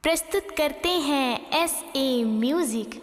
प्रस्तुत करते हैं SA म्यूजिक।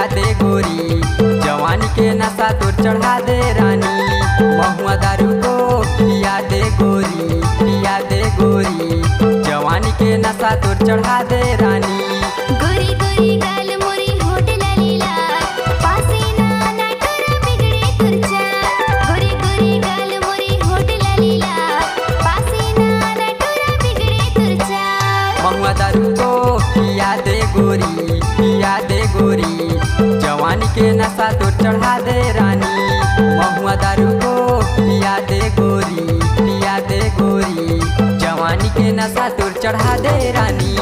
दे गोरी जवानी के नशा तोर चढ़ा दे रानी। महुआ दारू को पिया दे गोरी जवानी के नशा तोर चढ़ा दे रानी। गोरी गोरी गाल मोरी होठ लालीला पासे ना नाटरा बिगड़े तुरचा। गोरी गोरी गाल मोरी होठ लालीला पासे ना नाटरा बिगड़े तुरचा। महुआ दारू को पिया दे गोरी जवानी के नशा तोर चढ़ा दे रानी। महुआ दारू को पिया दे गोरी जवानी के नशा तोर चढ़ा दे रानी।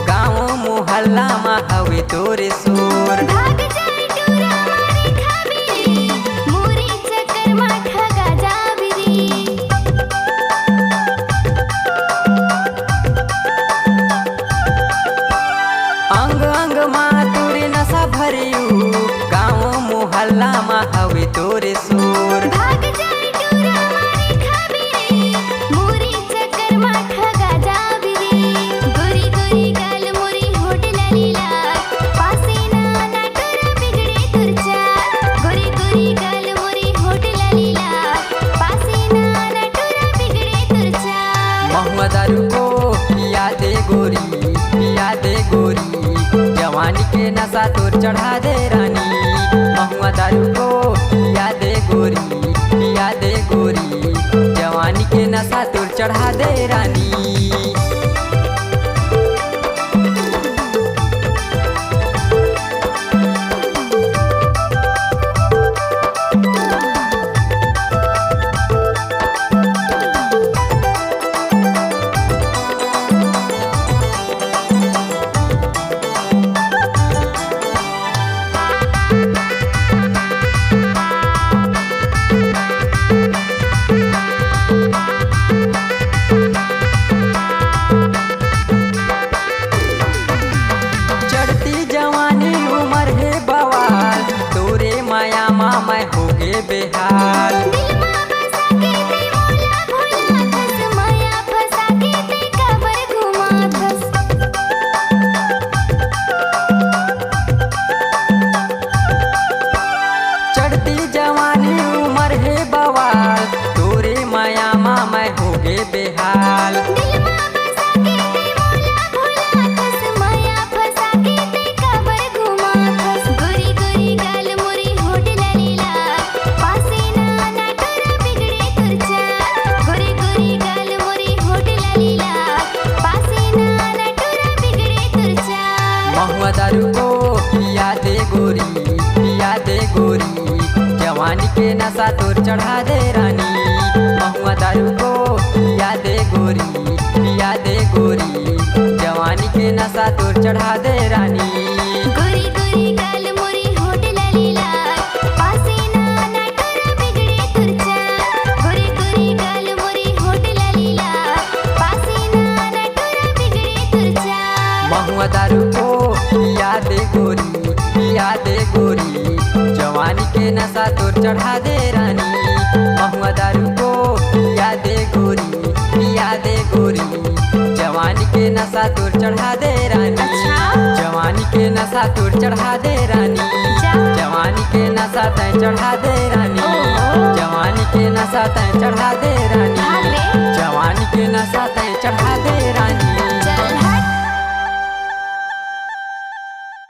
गाँव मोहल्ला में हवे तोरे शोर। भाग जाए टूरा मारे खाबेरी मोरी चक्कर में ठगा जाबेरी। अंग अंग माँ तोरे नशा भरियू गाँव मोहल्ला में हवे तोरे शोर। भाग जाए टूरा मारे खाबेरी मोरी चक्कर में ठगा जाबेरी। गोरी गोरी गाल मोरी होठ लालीला पासे ना नाटरा बिगड़े तुरचा। गोरी गोरी गाल मोरी होठ लालीला पासे ना नाटरा बिगड़े तुरचा। महुआ दारू को पिया दे गोरी जवानी के नशा तोर चढ़ा दे रानी। महुआ दारू को पिया दे गोरी जवानी के नशा तोर चढ़ा दे रानी। मैं होगे बेहाल दिल में बसा के ते मोला भोला धस माया फंसा के ते कबर घुमा धस। चढ़ती जवानी उम्र है बवाल तोरे माया माँ मैं होगे बेहाल। दिल में बसा के ते मोला भोला धस माया फंसा के ते कबर घुमा धस। गोरी गोरी गाल मोरी होठ लालीला पासे ना नाटरा बिगड़े तुरचा। गोरी गोरी गाल मोरी होठ लालीला पासे ना नाटरा बिगड़े तुरचा। महुआ दारू को पिया दे गोरी जवानी के नशा तोर चढ़ा दे रानी। महुआ दारू को पिया दे गोरी जवानी के नशा तोर चढ़ा दे रानी। गोरी गोरी गाल मोरी होठ लालीला पासे ना नाटरा बिगड़े तुरचा। गोरी गोरी गाल मोरी होठ लालीला पासे ना नाटरा बिगड़े तुरचा। महुआ दारू को पिया दे गोरी जवानी के नशा तोर चढ़ा दे रानी। महुआ दारू को पिया दे गोरी जवानी के नशा तोर चढ़ा दे रानी। जवानी के नशा तोर चढ़ा दे रानी। जवानी के नशा तय चढ़ा दे रानी, जवानी के नशा तय चढ़ा दे रानी, भाग रे। जवानी के नशा तय चढ़ा दे रानी।